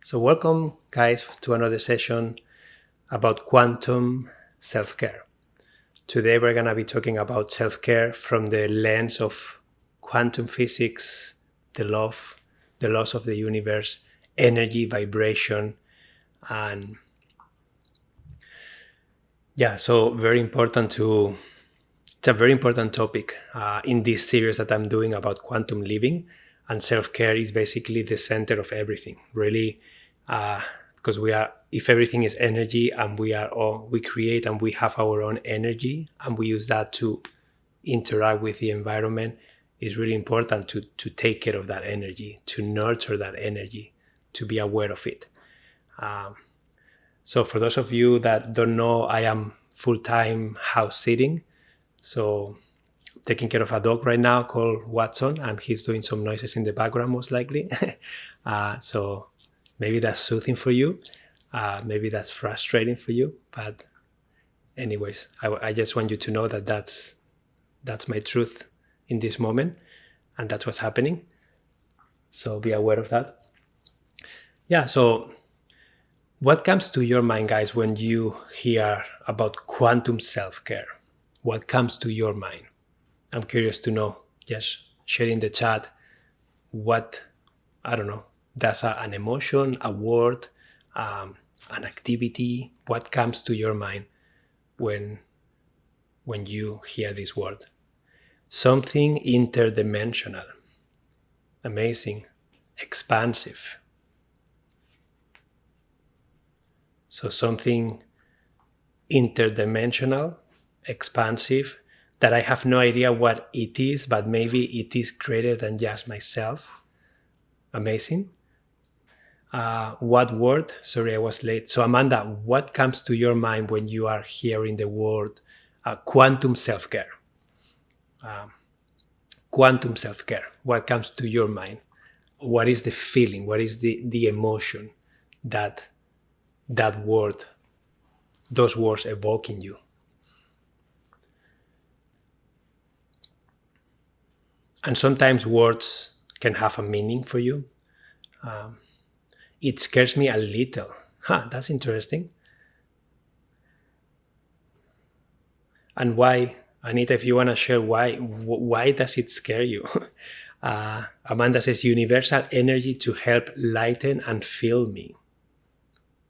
So, welcome, guys, to another session about quantum self care. Today, we're going to be talking about self care from the lens of quantum physics, the laws of the universe, energy, vibration, and so very important to. It's a very important topic in this series that I'm doing about quantum living, and self care is basically the center of everything, really. Because if everything is energy and we create and we have our own energy and we use that to interact with the environment, it's really important to take care of that energy, to nurture that energy, to be aware of it. So for those of you that don't know, I am full-time house sitting. So taking care of a dog right now called Watson, and he's doing some noises in the background most likely. So maybe that's soothing for you. Maybe that's frustrating for you. But anyways, I just want you to know that that's my truth in this moment. And that's what's happening. So be aware of that. Yeah, so what comes to your mind, guys, when you hear about quantum self-care? What comes to your mind? I'm curious to know. Just share in the chat what, I don't know, that's an emotion, a word, an activity. What comes to your mind when you hear this word? Something interdimensional, amazing, expansive. So something interdimensional, expansive, that I have no idea what it is, but maybe it is greater than just myself. Amazing. What word? Sorry, I was late. So Amanda, what comes to your mind when you are hearing the word quantum self-care? Quantum self-care. What comes to your mind? What is the feeling? What is the emotion that word, those words evoke in you? And sometimes words can have a meaning for you. It scares me a little. That's interesting. And why? Anita, if you want to share why does it scare you? Amanda says, universal energy to help lighten and fill me.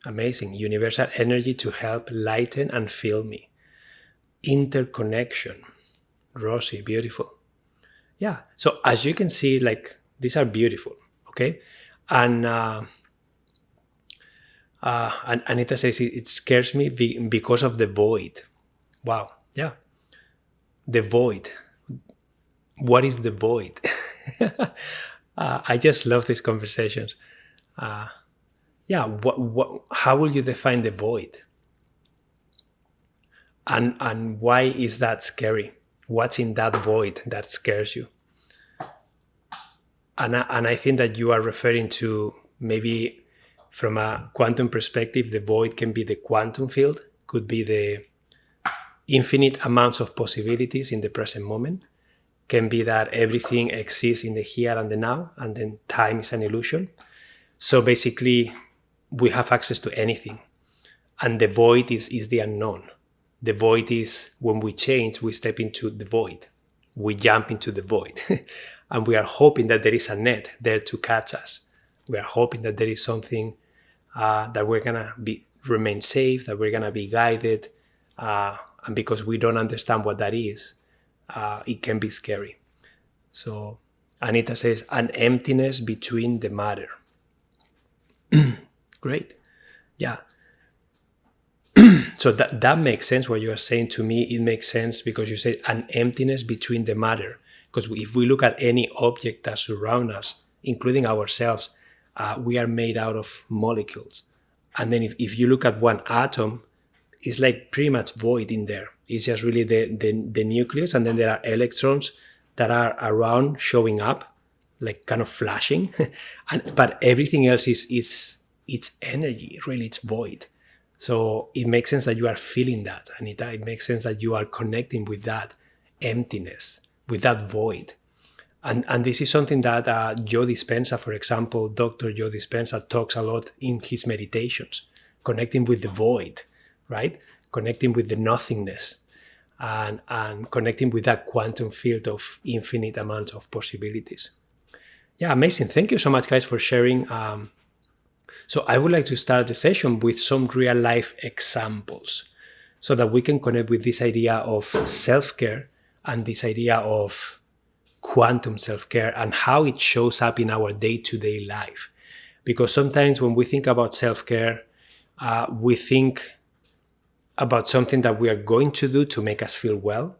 Amazing. Universal energy to help lighten and fill me. Interconnection. Rosie, beautiful. Yeah. So as you can see, like, these are beautiful. Okay. And Anita says it scares me because of the void. Wow. Yeah. The void. What is the void? I just love these conversations. How will you define the void? And why is that scary? What's in that void that scares you? And I think that you are referring to, maybe from a quantum perspective, the void can be the quantum field, could be the infinite amounts of possibilities in the present moment, can be that everything exists in the here and the now, and then time is an illusion. So basically, we have access to anything. And the void is the unknown. The void is when we change, we step into the void. We jump into the void. And we are hoping that there is a net there to catch us. We are hoping that there is something that we're going to remain safe, that we're going to be guided. And because we don't understand what that is, it can be scary. So Anita says, an emptiness between the matter. Great. Yeah. So that makes sense what you are saying. To me, it makes sense because you say an emptiness between the matter. Because if we look at any object that surrounds us, including ourselves, we are made out of molecules. And then if you look at one atom, it's like pretty much void in there. It's just really the nucleus, and then there are electrons that are around showing up, like kind of flashing. But everything else is energy, really, it's void. So it makes sense that you are feeling that, Anita. It makes sense that you are connecting with that emptiness, with that void. And this is something that Joe Dispenza, for example, Dr. Joe Dispenza talks a lot in his meditations, connecting with the void, right? Connecting with the nothingness, and connecting with that quantum field of infinite amounts of possibilities. Yeah, amazing. Thank you so much, guys, for sharing. So I would like to start the session with some real life examples so that we can connect with this idea of self-care and this idea of quantum self-care and how it shows up in our day-to-day life. Because sometimes when we think about self-care, we think about something that we are going to do to make us feel well.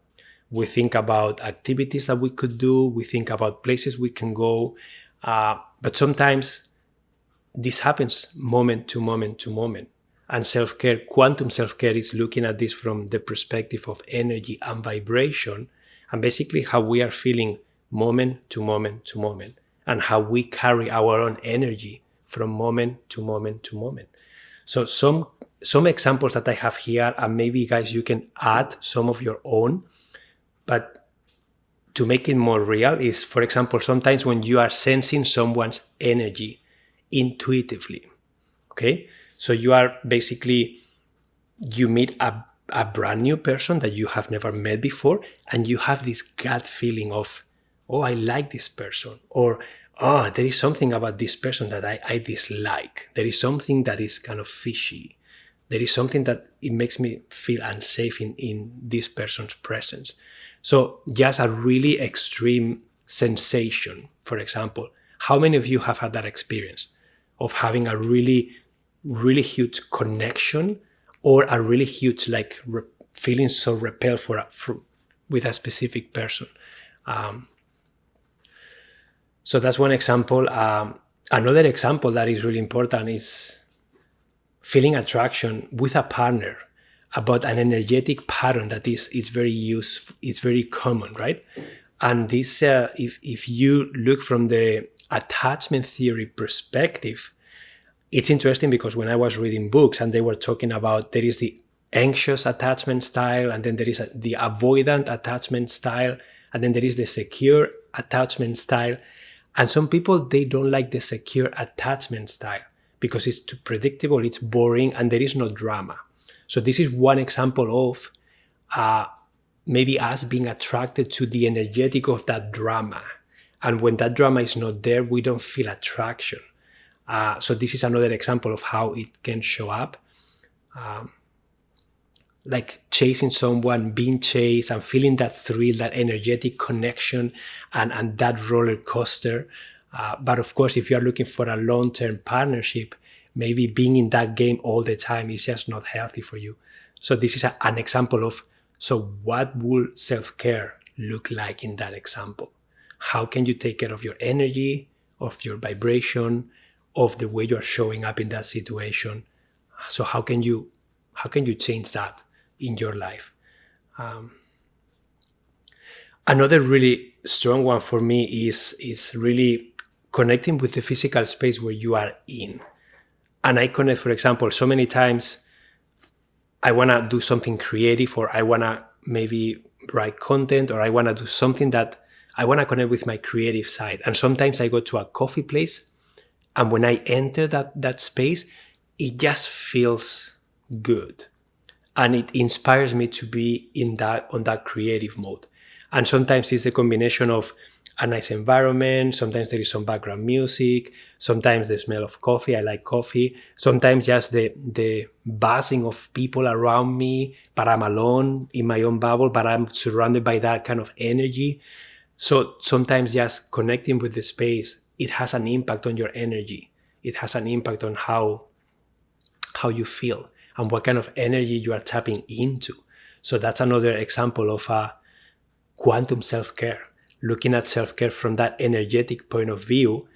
We think about activities that we could do. We think about places we can go. But sometimes this happens moment to moment to moment. And self-care, quantum self-care, is looking at this from the perspective of energy and vibration, and basically how we are feeling moment to moment to moment, and how we carry our own energy from moment to moment to moment. So some examples that I have here, and maybe guys you can add some of your own, but to make it more real is, for example, sometimes when you are sensing someone's energy intuitively, okay? So you are basically, you meet a brand new person that you have never met before, and you have this gut feeling of, oh, I like this person, or oh, there is something about this person that I dislike. There is something that is kind of fishy. There is something that it makes me feel unsafe in this person's presence. So just a really extreme sensation, for example. How many of you have had that experience of having a really, really huge connection, or a really huge feeling so repelled with a specific person? So that's one example. Another example that is really important is feeling attraction with a partner about an energetic pattern that it's very useful, it's very common, right? And this, if you look from the attachment theory perspective, it's interesting because when I was reading books and they were talking about, there is the anxious attachment style, and then there is the avoidant attachment style, and then there is the secure attachment style. And some people, they don't like the secure attachment style because it's too predictable, it's boring, and there is no drama. So this is one example of maybe us being attracted to the energetic of that drama. And when that drama is not there, we don't feel attraction. So this is another example of how it can show up. Like chasing someone, being chased, and feeling that thrill, that energetic connection, and that roller coaster. But of course, if you are looking for a long-term partnership, maybe being in that game all the time is just not healthy for you. So this is an example of, so what will self-care look like in that example? How can you take care of your energy, of your vibration, of the way you're showing up in that situation? So how can you change that in your life? Another really strong one for me is really connecting with the physical space where you are in. And I connect, for example, so many times I want to do something creative, or I want to maybe write content, or I want to do something that I want to connect with my creative side. And sometimes I go to a coffee place, and when I enter that space, it just feels good. And it inspires me to be on that creative mode. And sometimes it's the combination of a nice environment. Sometimes there is some background music. Sometimes the smell of coffee. I like coffee. Sometimes just the buzzing of people around me, but I'm alone in my own bubble, but I'm surrounded by that kind of energy. So sometimes just connecting with the space, it has an impact on your energy. It has an impact on how you feel and what kind of energy you are tapping into. So that's another example of quantum self-care, looking at self-care from that energetic point of view,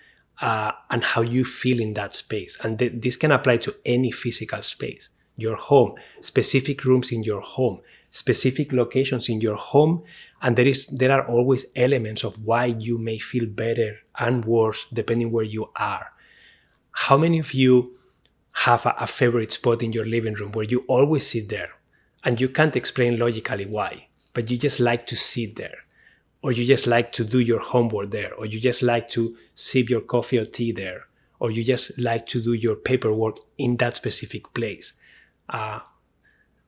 and how you feel in that space. And this can apply to any physical space, your home, specific rooms in your home, specific locations in your home. And there are always elements of why you may feel better and worse depending where you are. How many of you have a favorite spot in your living room where you always sit there and you can't explain logically why, but you just like to sit there? or you just like to do your homework there, or you just like to sip your coffee or tea there, or you just like to do your paperwork in that specific place.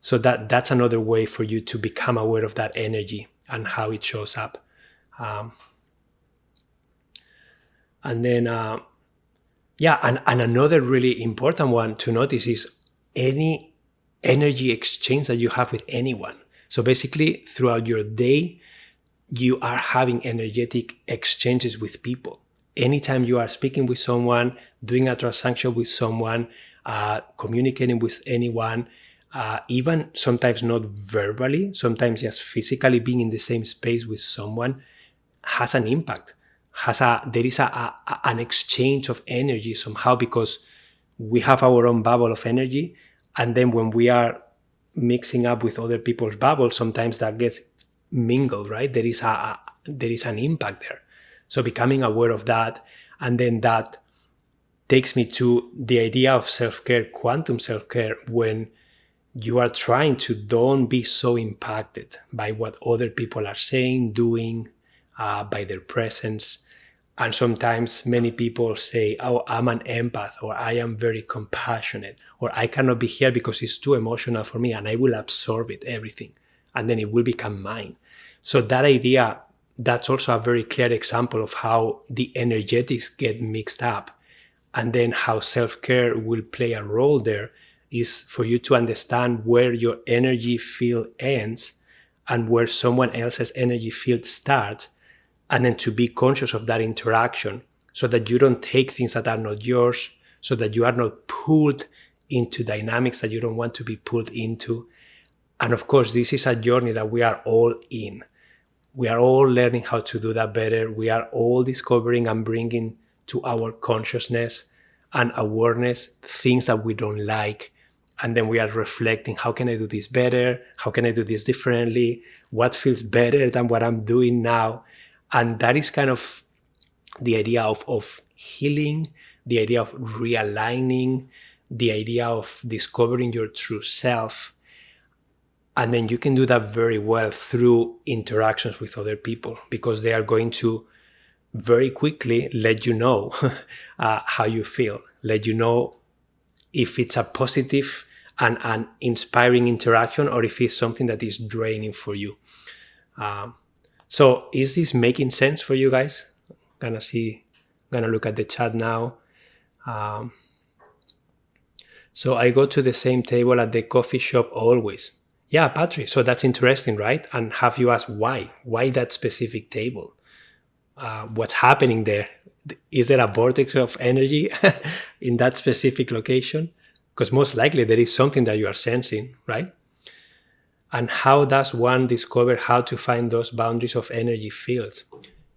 So that's another way for you to become aware of that energy and how it shows up. And then, and another really important one to notice is any energy exchange that you have with anyone. So basically, throughout your day, you are having energetic exchanges with people. Anytime you are speaking with someone, doing a transaction with someone, communicating with anyone, even sometimes not verbally, sometimes just physically being in the same space with someone has an impact. There is an exchange of energy somehow, because we have our own bubble of energy, and then when we are mixing up with other people's bubbles, sometimes that gets mingled, right? There is an impact there. So becoming aware of that, and then that takes me to the idea of self-care, quantum self-care, when you are trying to don't be so impacted by what other people are saying, doing, by their presence. And sometimes many people say, oh, I'm an empath, or I am very compassionate, or I cannot be here because it's too emotional for me, and I will absorb it, everything, and then it will become mine. So that idea, that's also a very clear example of how the energetics get mixed up. And then how self-care will play a role there is for you to understand where your energy field ends and where someone else's energy field starts, and then to be conscious of that interaction so that you don't take things that are not yours, so that you are not pulled into dynamics that you don't want to be pulled into. And of course, this is a journey that we are all in. We are all learning how to do that better. We are all discovering and bringing to our consciousness and awareness things that we don't like. And then we are reflecting, how can I do this better? How can I do this differently? What feels better than what I'm doing now? And that is kind of the idea of healing, the idea of realigning, the idea of discovering your true self. And then you can do that very well through interactions with other people, because they are going to very quickly let you know how you feel, let you know if it's a positive and an inspiring interaction, or if it's something that is draining for you. So is this making sense for you guys? Gonna look at the chat now. So I go to the same table at the coffee shop always. Yeah, Patrick, so that's interesting, right? And have you asked why? Why that specific table? What's happening there? Is there a vortex of energy in that specific location? Because most likely there is something that you are sensing, right? And how does one discover how to find those boundaries of energy fields?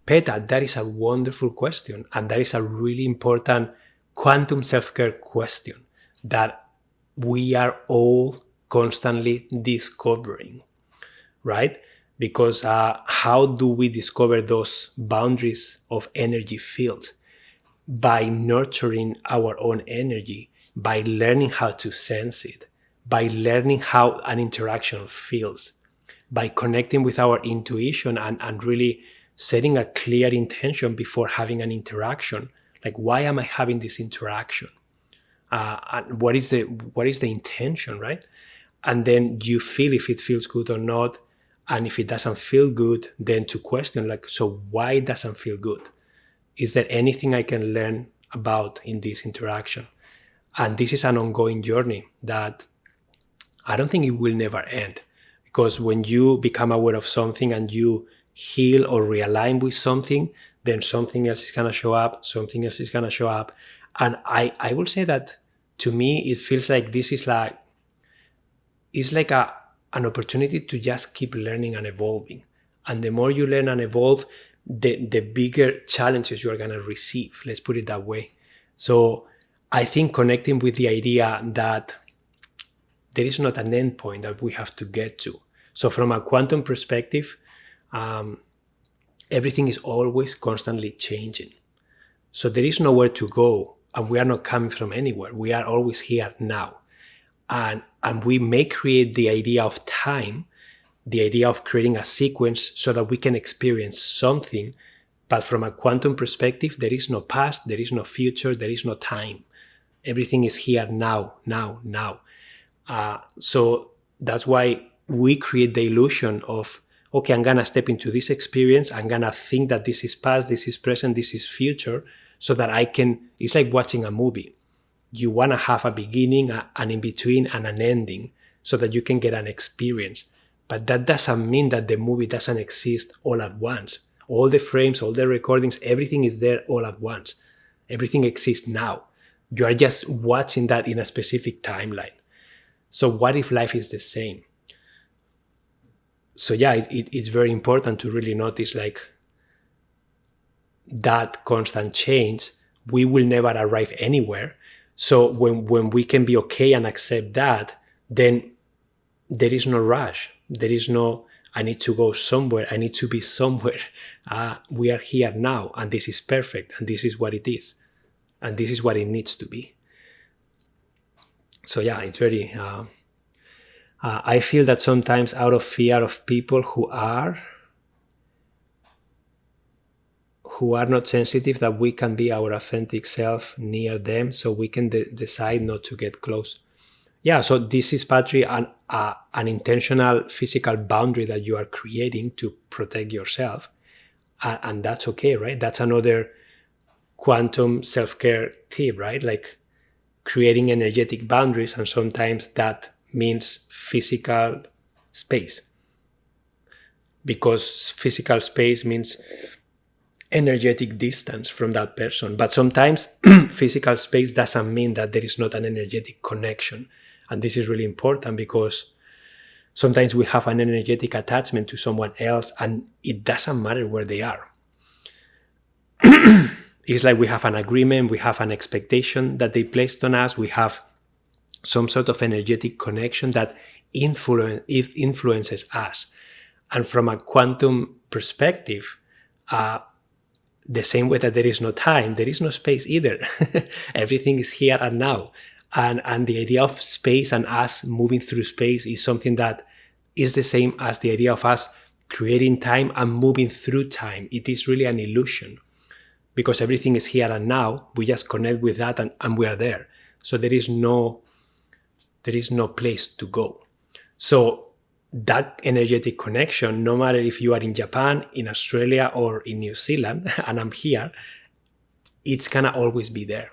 Peta, that is a wonderful question. And that is a really important quantum self-care question that we are all constantly discovering, right? Because how do we discover those boundaries of energy fields? By nurturing our own energy, by learning how to sense it, by learning how an interaction feels, by connecting with our intuition and really setting a clear intention before having an interaction. Like, why am I having this interaction? And what is the intention, right? And then you feel if it feels good or not. And if it doesn't feel good, then to question, like, so why it doesn't feel good? Is there anything I can learn about in this interaction? And this is an ongoing journey that I don't think it will never end. Because when you become aware of something and you heal or realign with something, then something else is going to show up, something else is going to show up. And I will say that to me, it feels like this is like, it's like an opportunity to just keep learning and evolving. And the more you learn and evolve, the bigger challenges you are going to receive. Let's put it that way. So I think connecting with the idea that there is not an end point that we have to get to. So from a quantum perspective, everything is always constantly changing. So there is nowhere to go, and we are not coming from anywhere. We are always here now. And we may create the idea of time the idea of creating a sequence so that we can experience something. But from a quantum perspective, there is no past, there is no future, there is no time. Everything is here now, now, now. So that's why we create the illusion of, okay, I'm going to step into this experience. I'm going to think that this is past, this is present, this is future, so that I can, it's like watching a movie. You want to have a beginning, an in-between, and an ending so that you can get an experience. But that doesn't mean that the movie doesn't exist all at once. All the frames, all the recordings, everything is there all at once. Everything exists now. You are just watching that in a specific timeline. So what if life is the same? So yeah, it's very important to really notice like that constant change. We will never arrive anywhere. So when we can be okay and accept that, then there is no rush. There is no, I need to go somewhere. I need to be somewhere. We are here now, and this is perfect, and this is what it is, and this is what it needs to be. So yeah, it's very, I feel that sometimes out of fear of people who are not sensitive, that we can be our authentic self near them, so we can decide not to get close. Yeah, so this is, Patri, an intentional physical boundary that you are creating to protect yourself. And that's okay, right? That's another quantum self-care tip, right? Like creating energetic boundaries, and sometimes that means physical space. Because physical space means energetic distance from that person. But sometimes physical space doesn't mean that there is not an energetic connection. And this is really important, because sometimes we have an energetic attachment to someone else and it doesn't matter where they are. It's like we have an agreement, we have an expectation that they placed on us, we have some sort of energetic connection that influences us. And from a quantum perspective, the same way that there is no time, there is no space either. Everything is here and now. And the idea of space and us moving through space is something that is the same as the idea of us creating time and moving through time. It is really an illusion, because everything is here and now. We just connect with that and we are there. So there is no place to go. So that energetic connection, no matter if you are in Japan, in Australia, or in New Zealand, and I'm here, it's gonna always be there.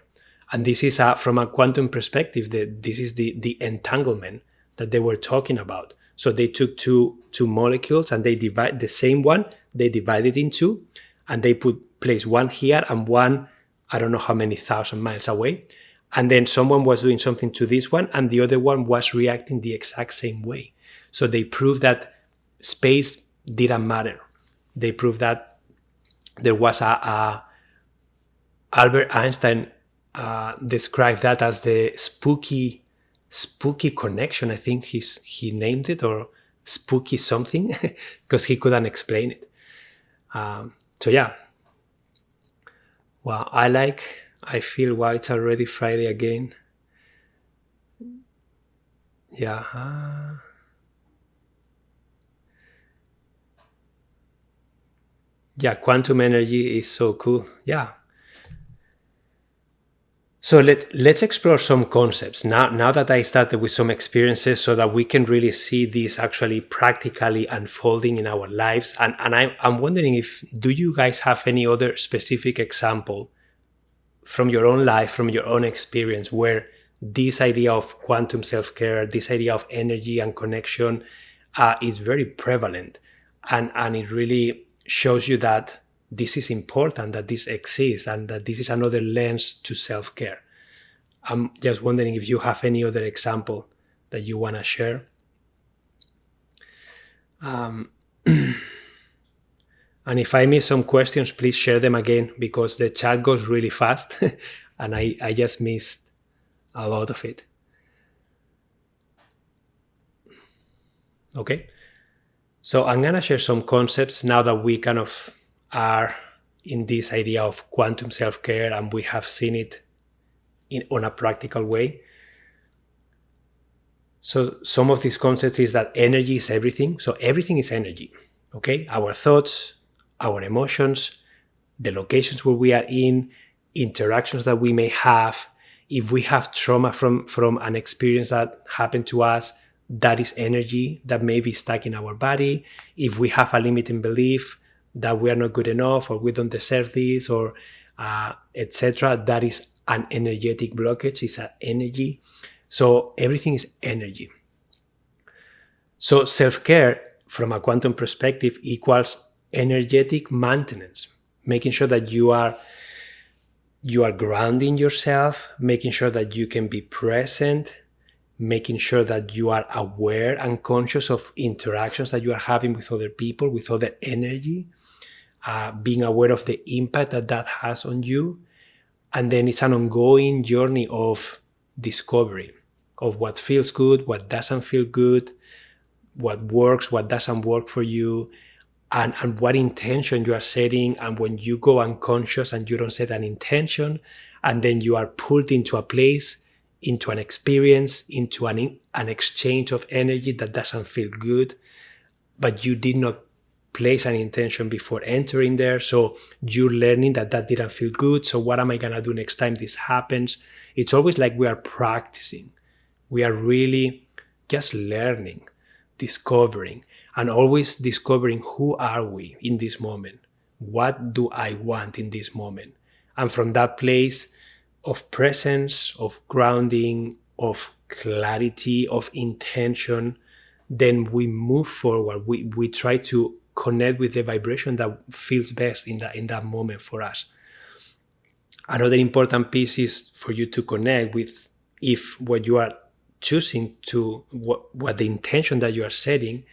And this is from a quantum perspective, this is the entanglement that they were talking about. So they took two molecules and they divide the same one, they divided in two, and they place one here and one, I don't know how many thousand miles away. And then someone was doing something to this one and the other one was reacting the exact same way. So they proved that space didn't matter. They proved that there was Albert Einstein described that as the spooky connection. I think he named it, or spooky something, because he couldn't explain it. So yeah. Wow, I feel, wow, it's already Friday again. Yeah. Yeah, quantum energy is so cool. Yeah. So let's explore some concepts now that I started with some experiences, so that we can really see this actually practically unfolding in our lives. And I'm wondering, do you guys have any other specific example from your own life, from your own experience, where this idea of quantum self-care, this idea of energy and connection is very prevalent, and it really shows you that this is important, that this exists, and that this is another lens to self-care. I'm just wondering if you have any other example that you want to share. And if I miss some questions, please share them again, because the chat goes really fast and I just missed a lot of it. Okay. So I'm going to share some concepts now that we kind of are in this idea of quantum self-care and we have seen it on a practical way. So some of these concepts is that energy is everything. So everything is energy, okay? Our thoughts, our emotions, the locations where we are in, interactions that we may have. If we have trauma from an experience that happened to us, that is energy that may be stuck in our body. If we have a limiting belief that we are not good enough or we don't deserve this or etc., that is an energetic blockage, it's an energy. So everything is energy. So self-care from a quantum perspective equals energetic maintenance, making sure that you are grounding yourself, making sure that you can be present, making sure that you are aware and conscious of interactions that you are having with other people, with other energy, being aware of the impact that that has on you. And then it's an ongoing journey of discovery of what feels good, what doesn't feel good, what works, what doesn't work for you, and what intention you are setting. And when you go unconscious and you don't set an intention, and then you are pulled into a place, into an experience, into an exchange of energy that doesn't feel good, but you did not place an intention before entering there. So you're learning that didn't feel good. So what am I going to do next time this happens? It's always like we are practicing. We are really just learning, discovering, and always discovering who are we in this moment? What do I want in this moment? And from that place of presence, of grounding, of clarity, of intention, then we move forward. We try to connect with the vibration that feels best in that moment for us. Another important piece is for you to connect with if what you are choosing to, what the intention that you are setting,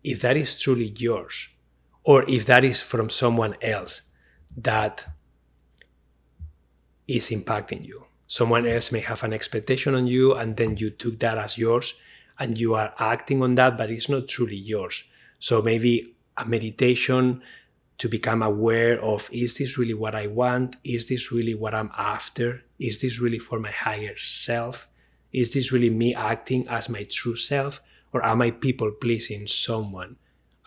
if that is truly yours, or if that is from someone else that is impacting you. Someone else may have an expectation on you, and then you took that as yours, and you are acting on that, but it's not truly yours. So maybe a meditation to become aware of, is this really what I want? Is this really what I'm after? Is this really for my higher self? Is this really me acting as my true self? Or am I people pleasing someone?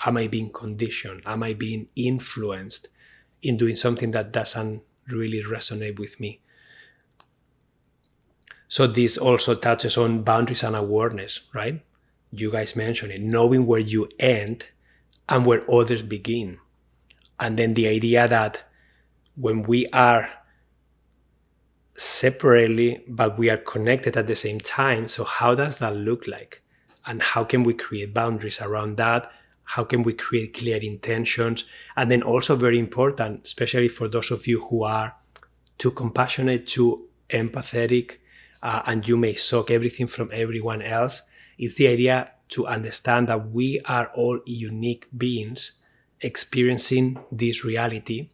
Am I being conditioned? Am I being influenced in doing something that doesn't really resonate with me? So this also touches on boundaries and awareness, right? You guys mentioned it, knowing where you end and where others begin. And then the idea that when we are separately, but we are connected at the same time, so how does that look like? And how can we create boundaries around that? How can we create clear intentions? And then also very important, especially for those of you who are too compassionate, too empathetic, and you may suck everything from everyone else, it's the idea to understand that we are all unique beings experiencing this reality.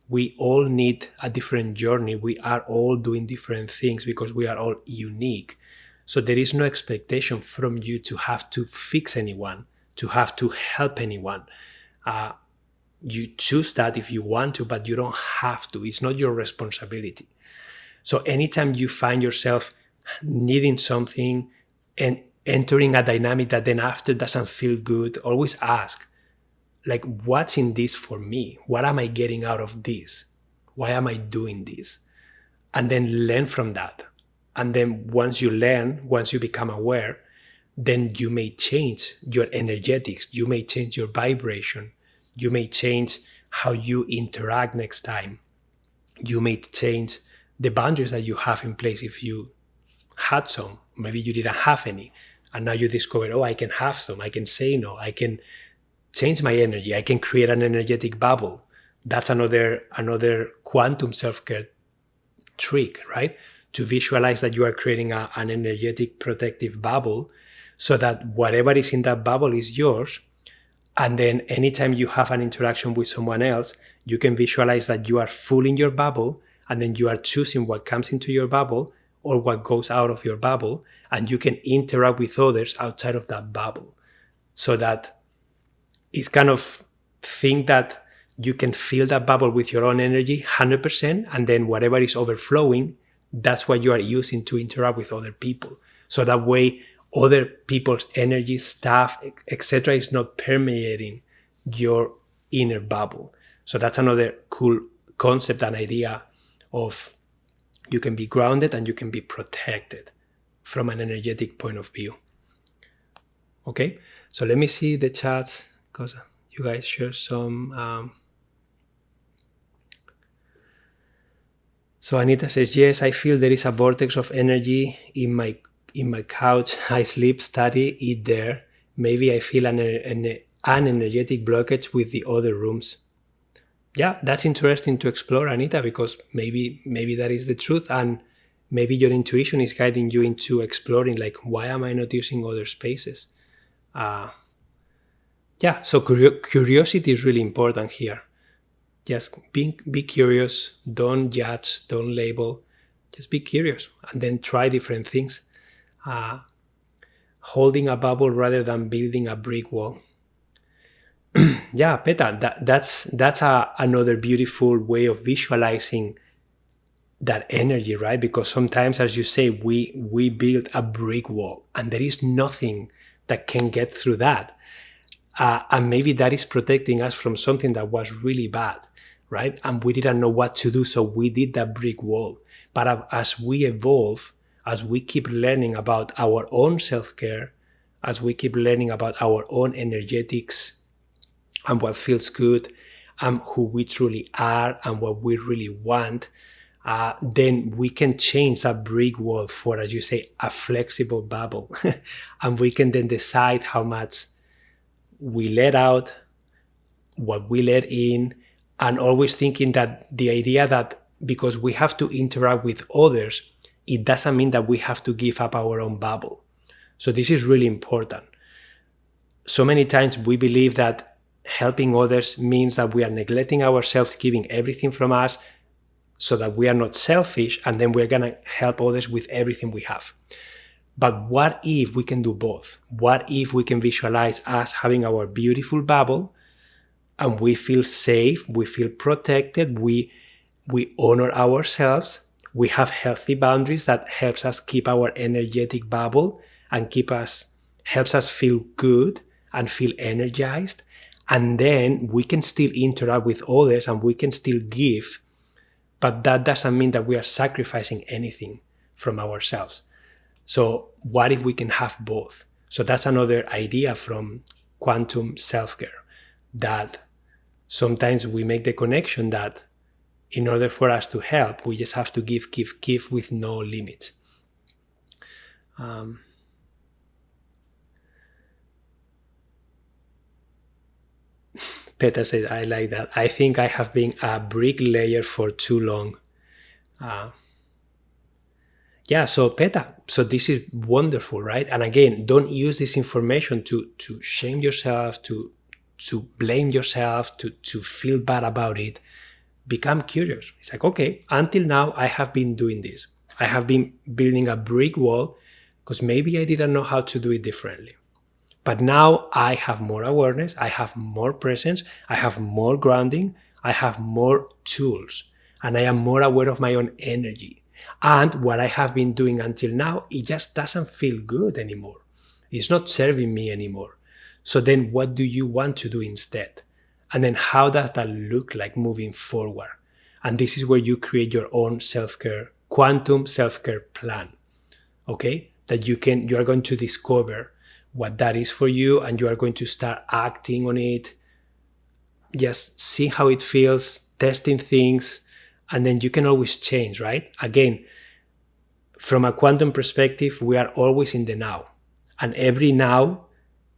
We all need a different journey. We are all doing different things because we are all unique. So there is no expectation from you to have to fix anyone, to have to help anyone. You choose that if you want to, but you don't have to. It's not your responsibility. So anytime you find yourself needing something and entering a dynamic that then after doesn't feel good, always ask, like, what's in this for me? What am I getting out of this? Why am I doing this? And then learn from that. And then once you learn, once you become aware, then you may change your energetics. You may change your vibration. You may change how you interact next time. You may change the boundaries that you have in place if you had some. Maybe you didn't have any. And now you discover, oh, I can have some. I can say no. I can change my energy. I can create an energetic bubble. That's another quantum self-care trick, right? To visualize that you are creating an energetic protective bubble so that whatever is in that bubble is yours. And then anytime you have an interaction with someone else, you can visualize that you are full in your bubble, and then you are choosing what comes into your bubble or what goes out of your bubble, and you can interact with others outside of that bubble. So that it's kind of think that you can fill that bubble with your own energy 100%, and then whatever is overflowing, that's what you are using to interact with other people. So that way, other people's energy, stuff, etc. is not permeating your inner bubble. So that's another cool concept and idea of you can be grounded and you can be protected from an energetic point of view. Okay, so let me see the chats because you guys share some. So Anita says, yes, I feel there is a vortex of energy in my couch. I sleep, study, eat there. Maybe I feel an energetic blockage with the other rooms. Yeah, that's interesting to explore, Anita, because maybe that is the truth, and maybe your intuition is guiding you into exploring, like, why am I not using other spaces? Yeah, so curiosity is really important here. Just be curious, don't judge, don't label, just be curious and then try different things. Holding a bubble rather than building a brick wall. Yeah, Peta, that's another beautiful way of visualizing that energy, right? Because sometimes, as you say, we build a brick wall and there is nothing that can get through that. And maybe that is protecting us from something that was really bad, right? And we didn't know what to do, so we did that brick wall. But as we evolve, as we keep learning about our own self-care, as we keep learning about our own energetics and what feels good and who we truly are and what we really want, then we can change that brick wall for, as you say, a flexible bubble. And we can then decide how much we let out, what we let in, and always thinking that the idea that because we have to interact with others, it doesn't mean that we have to give up our own bubble. So this is really important. So many times we believe that helping others means that we are neglecting ourselves, giving everything from us so that we are not selfish, and then we're going to help others with everything we have. But what if we can do both? What if we can visualize us having our beautiful bubble and we feel safe, we feel protected, we honor ourselves, we have healthy boundaries that helps us keep our energetic bubble and helps us feel good and feel energized. And then we can still interact with others and we can still give, but that doesn't mean that we are sacrificing anything from ourselves. So what if we can have both? So that's another idea from quantum self-care, that sometimes we make the connection that in order for us to help, we just have to give with no limits. Peter says, I like that. I think I have been a bricklayer for too long. Yeah, so Peta, so this is wonderful, right? And again, don't use this information to shame yourself, to blame yourself, to feel bad about it. Become curious. It's like, okay, until now I have been doing this. I have been building a brick wall because maybe I didn't know how to do it differently. But now I have more awareness, I have more presence, I have more grounding, I have more tools, and I am more aware of my own energy. And what I have been doing until now, it just doesn't feel good anymore. It's not serving me anymore. So then what do you want to do instead? And then how does that look like moving forward? And this is where you create your own self-care, quantum self-care plan, okay? That you are going to discover what that is for you, and you are going to start acting on it. Just see how it feels, testing things, and then you can always change, right? Again, from a quantum perspective, we are always in the now. And every now,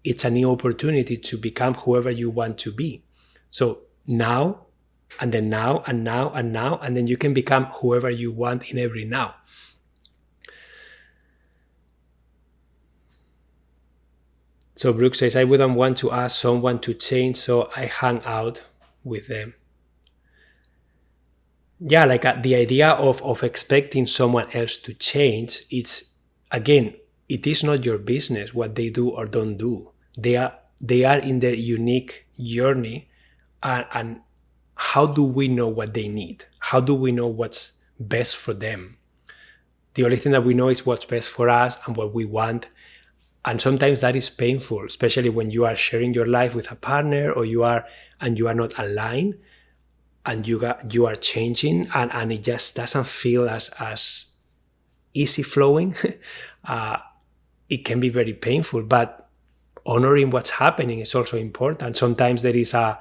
it's a new opportunity to become whoever you want to be. So now, and then now, and now, and now, and then you can become whoever you want in every now. So Brooke says, I wouldn't want to ask someone to change, so I hang out with them. Yeah, like the idea of expecting someone else to change, it's, again, it is not your business what they do or don't do. They are in their unique journey, and how do we know what they need? How do we know what's best for them? The only thing that we know is what's best for us and what we want. And sometimes that is painful, especially when you are sharing your life with a partner, or you are not aligned, and you are changing, and it just doesn't feel as easy flowing. It can be very painful, but honoring what's happening is also important. Sometimes there is a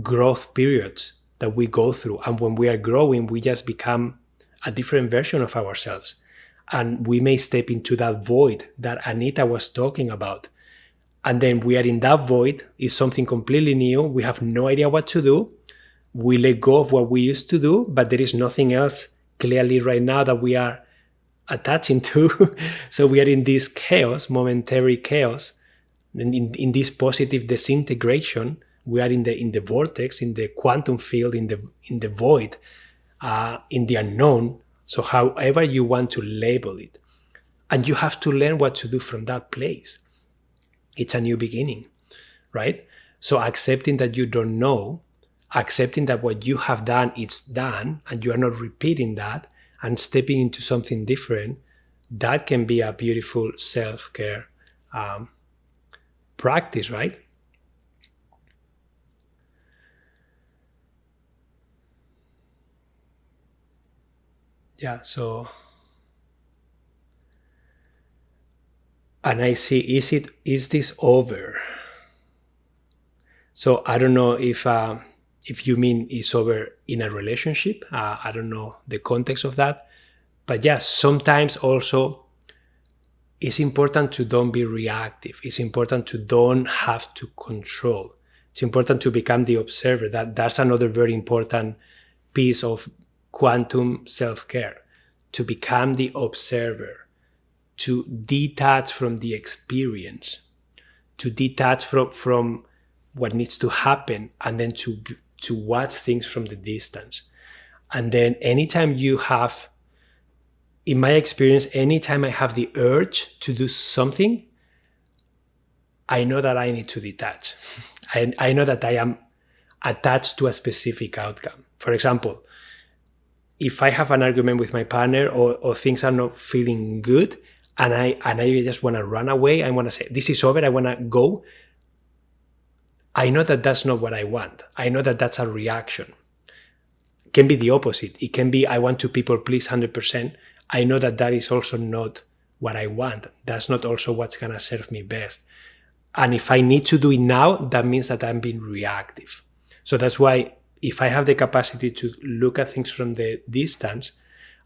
growth periods that we go through, and when we are growing, we just become a different version of ourselves, and we may step into that void that Anita was talking about. And then we are in that void. It's something completely new. We have no idea what to do. We let go of what we used to do, but there is nothing else clearly right now that we are attaching to. So we are in this chaos, momentary chaos, in this positive disintegration. We are in the vortex, in the quantum field, in the void, in the unknown. So however you want to label it, and you have to learn what to do from that place. It's a new beginning, right? So accepting that you don't know, accepting that what you have done, it's done, and you are not repeating that, and stepping into something different, that can be a beautiful self-care practice, right? Yeah, so, and I see, is this over? So I don't know if you mean it's over in a relationship. I don't know the context of that, but yeah, sometimes also it's important to don't be reactive. It's important to don't have to control. It's important to become the observer. That's another very important piece of quantum self-care, to become the observer, to detach from the experience, to detach from what needs to happen, and then to watch things from the distance. And then anytime you have, in my experience, anytime I have the urge to do something, I know that I need to detach. I know that I am attached to a specific outcome. For example, if I have an argument with my partner, or things are not feeling good, and I just want to run away, I want to say, this is over, I want to go, I know that that's not what I want. I know that that's a reaction. It can be the opposite. It can be, I want to people please 100%. I know that that is also not what I want. That's not also what's going to serve me best. And if I need to do it now, that means that I'm being reactive. So that's why, if I have the capacity to look at things from the distance,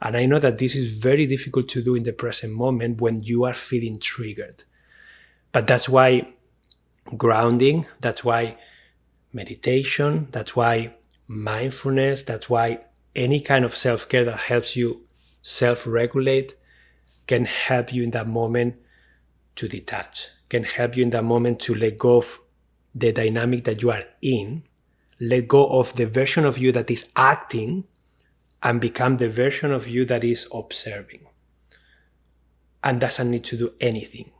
and I know that this is very difficult to do in the present moment when you are feeling triggered. But that's why grounding, that's why meditation, that's why mindfulness, that's why any kind of self-care that helps you self-regulate can help you in that moment to detach, can help you in that moment to let go of the dynamic that you are in, let go of the version of you that is acting, and become the version of you that is observing and doesn't need to do anything.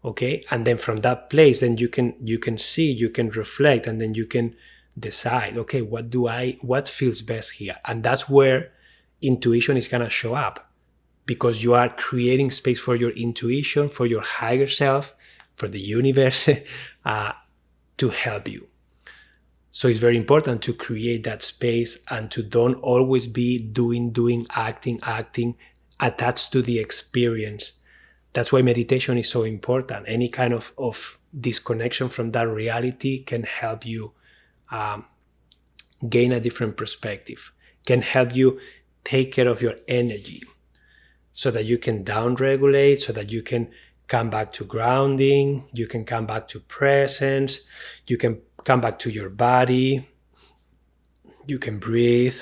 Okay, and then from that place, then you can see, you can reflect, and then you can decide, okay, what feels best here? And that's where intuition is gonna show up, because you are creating space for your intuition, for your higher self, for the universe to help you. So it's very important to create that space, and to don't always be doing, acting, attached to the experience. That's why meditation is so important. Any kind of disconnection from that reality can help you gain a different perspective, can help you take care of your energy so that you can downregulate, so that you can come back to grounding, you can come back to presence, you can come back to your body, you can breathe.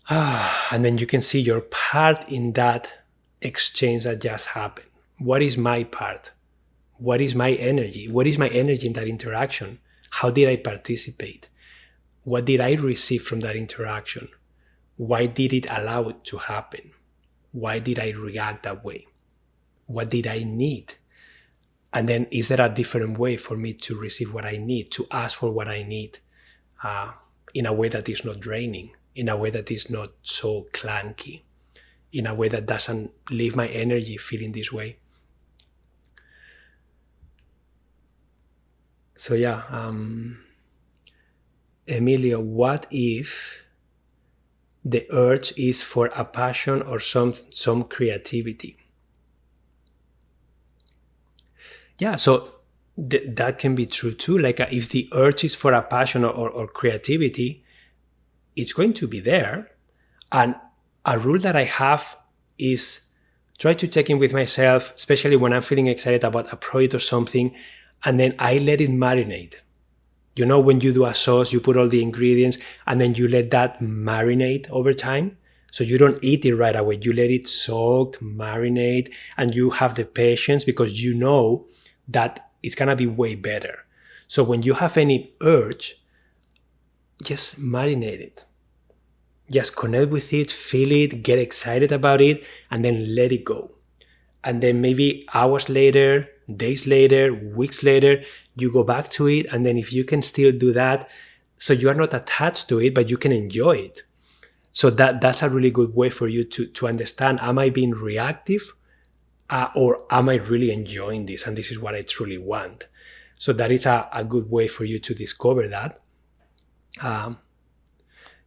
And then you can see your part in that exchange that just happened. What is my part? What is my energy? What is my energy in that interaction? How did I participate? What did I receive from that interaction? Why did it allow it to happen? Why did I react that way? What did I need? And then, is there a different way for me to receive what I need, to ask for what I need, in a way that is not draining, in a way that is not so clunky, in a way that doesn't leave my energy feeling this way. So yeah, Emilio, what if the urge is for a passion or some creativity? Yeah, so that can be true too. Like if the urge is for a passion or creativity, it's going to be there. And a rule that I have is try to check in with myself, especially when I'm feeling excited about a project or something, and then I let it marinate. You know, when you do a sauce, you put all the ingredients and then you let that marinate over time. So you don't eat it right away. You let it soak, marinate, and you have the patience because you know that it's going to be way better. So when you have any urge, just marinate it. Just connect with it, feel it, get excited about it, and then let it go. And then maybe hours later, days later, weeks later, you go back to it. And then if you can still do that, so you are not attached to it, but you can enjoy it. So that's a really good way for you to understand, am I being reactive or am I really enjoying this? And this is what I truly want. So that is a good way for you to discover that.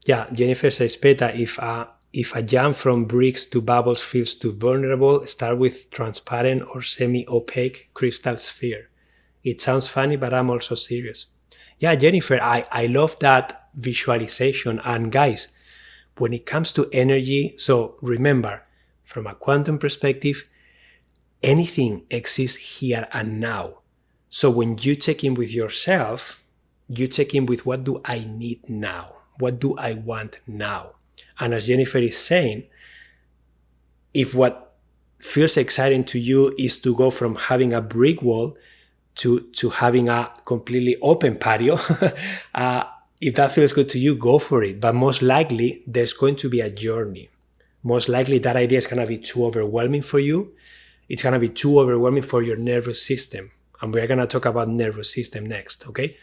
Yeah, Jennifer says, Peta, if a jump from bricks to bubbles feels too vulnerable, start with transparent or semi-opaque crystal sphere. It sounds funny, but I'm also serious. Yeah, Jennifer, I love that visualization. And guys, when it comes to energy, so remember, from a quantum perspective, anything exists here and now. So when you check in with yourself, you check in with what do I need now? What do I want now? And as Jennifer is saying, if what feels exciting to you is to go from having a brick wall to having a completely open patio, if that feels good to you, go for it. But most likely, there's going to be a journey. Most likely, that idea is going to be too overwhelming for you. It's going to be too overwhelming for your nervous system. And we're going to talk about nervous system next, okay?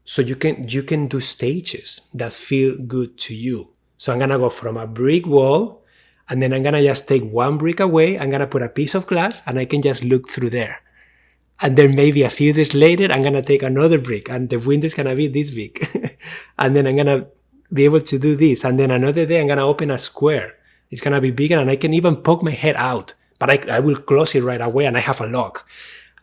So you can do stages that feel good to you. So I'm going to go from a brick wall, and then I'm going to just take one brick away. I'm going to put a piece of glass, and I can just look through there. And then maybe a few days later, I'm going to take another brick, and the window is going to be this big. And then I'm going to be able to do this. And then another day, I'm going to open a square. It's going to be bigger, and I can even poke my head out. But I will close it right away, and I have a lock.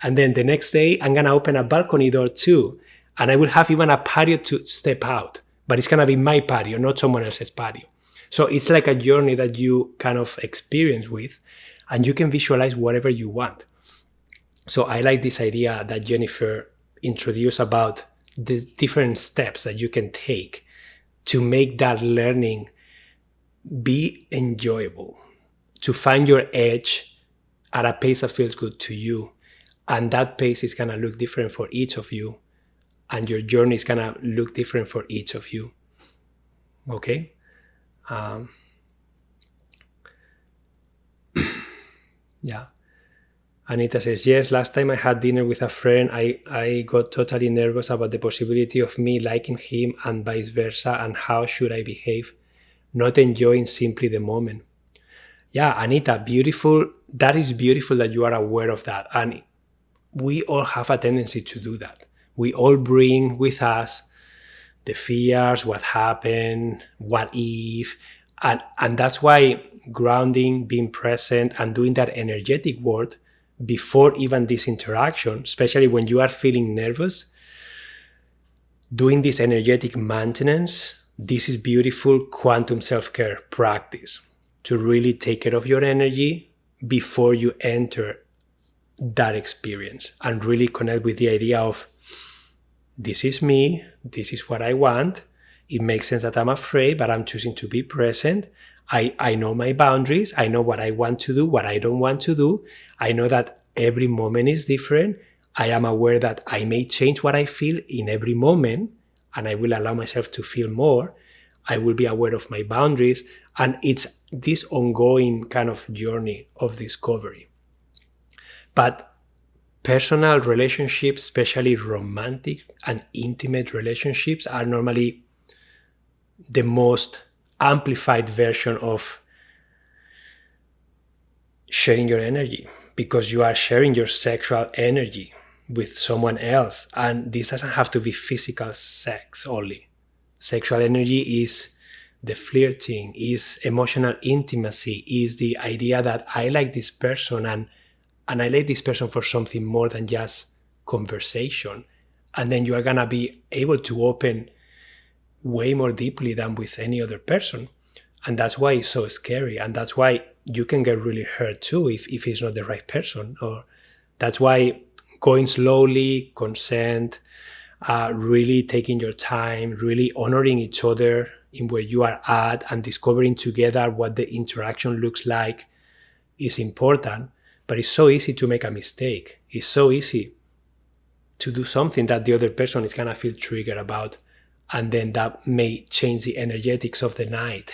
And then the next day, I'm going to open a balcony door too. And I will have even a patio to step out. But it's going to be my patio, not someone else's patio. So it's like a journey that you kind of experience with, and you can visualize whatever you want. So I like this idea that Jennifer introduced about the different steps that you can take to make that learning be enjoyable, to find your edge at a pace that feels good to you. And that pace is going to look different for each of you. And your journey is going to look different for each of you. Okay? Yeah. Anita says, yes, last time I had dinner with a friend, I got totally nervous about the possibility of me liking him and vice versa, and how should I behave, not enjoying simply the moment. Yeah, Anita, beautiful. That is beautiful that you are aware of that. And we all have a tendency to do that. We all bring with us the fears, what happened, what if, and that's why grounding, being present, and doing that energetic work before even this interaction, especially when you are feeling nervous, doing this energetic maintenance, this is beautiful quantum self-care practice to really take care of your energy before you enter that experience and really connect with the idea of, this is me, this is what I want. It makes sense that I'm afraid, but I'm choosing to be present. I know my boundaries. I know what I want to do, what I don't want to do. I know that every moment is different. I am aware that I may change what I feel in every moment, and I will allow myself to feel more. I will be aware of my boundaries. And it's this ongoing kind of journey of discovery. But personal relationships, especially romantic and intimate relationships, are normally the most amplified version of sharing your energy, because you are sharing your sexual energy with someone else. And this doesn't have to be physical sex only. Sexual energy is the flirting, is emotional intimacy, is the idea that I like this person, and I like this person for something more than just conversation. And then you are going to be able to open way more deeply than with any other person. And that's why it's so scary. And that's why you can get really hurt too if it's not the right person. Or that's why going slowly, consent, really taking your time, really honoring each other in where you are at, and discovering together what the interaction looks like is important. But it's so easy to make a mistake. It's so easy to do something that the other person is going to feel triggered about. And then that may change the energetics of the night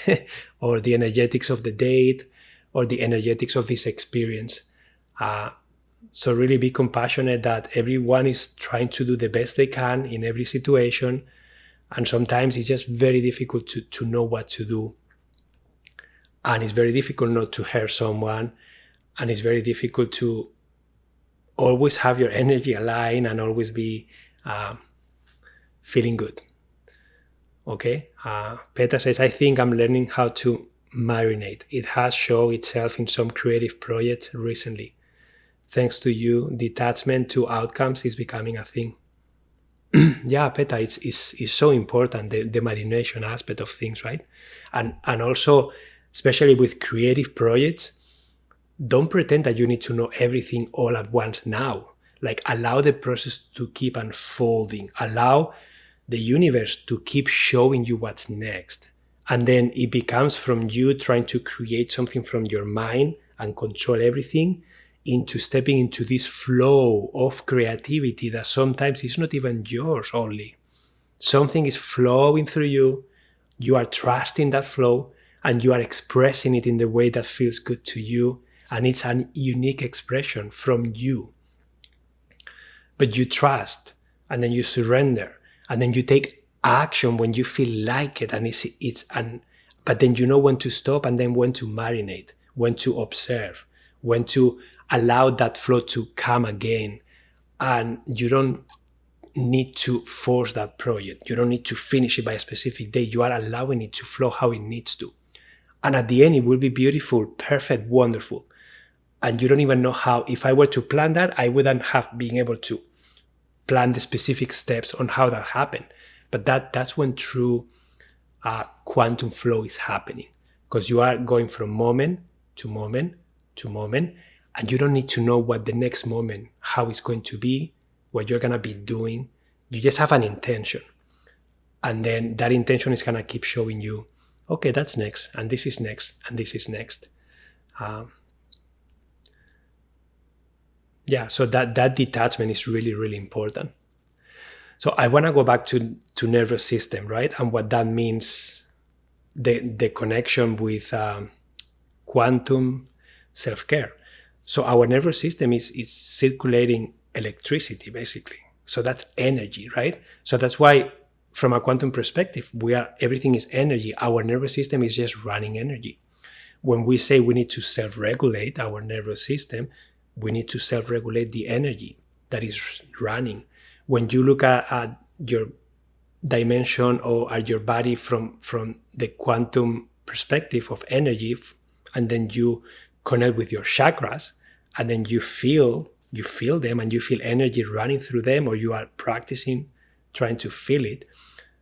or the energetics of the date or the energetics of this experience. So really be compassionate that everyone is trying to do the best they can in every situation. And sometimes it's just very difficult to know what to do. And it's very difficult not to hurt someone. And it's very difficult to always have your energy aligned and always be feeling good. Okay, Petra says, I think I'm learning how to marinate. It has shown itself in some creative projects recently. Thanks to you, detachment to outcomes is becoming a thing. Yeah, Petra, it's so important, the marination aspect of things, right? And also, especially with creative projects, don't pretend that you need to know everything all at once now. Like, allow the process to keep unfolding. Allow the universe to keep showing you what's next. And then it becomes from you trying to create something from your mind and control everything into stepping into this flow of creativity that sometimes is not even yours only. Something is flowing through you. You are trusting that flow and you are expressing it in the way that feels good to you. And it's a unique expression from you. But you trust, and then you surrender, and then you take action when you feel like it, and but then you know when to stop and then when to marinate, when to observe, when to allow that flow to come again. And you don't need to force that project. You don't need to finish it by a specific day. You are allowing it to flow how it needs to. And at the end, it will be beautiful, perfect, wonderful. And you don't even know how. If I were to plan that, I wouldn't have been able to plan the specific steps on how that happened. But that's when true quantum flow is happening, because you are going from moment to moment to moment, and you don't need to know what the next moment, how it's going to be, what you're going to be doing. You just have an intention. And then that intention is going to keep showing you, okay, that's next, and this is next, and this is next. Yeah, so that detachment is really, really important. So I want to go back to nervous system, right? And what that means, the connection with quantum self-care. So our nervous system is circulating electricity, basically. So that's energy, right? So that's why, from a quantum perspective, everything is energy. Our nervous system is just running energy. When we say we need to self-regulate our nervous system, we need to self-regulate the energy that is running. When you look at your dimension or at your body from the quantum perspective of energy, and then you connect with your chakras, and then you feel them, and you feel energy running through them, or you are practicing trying to feel it,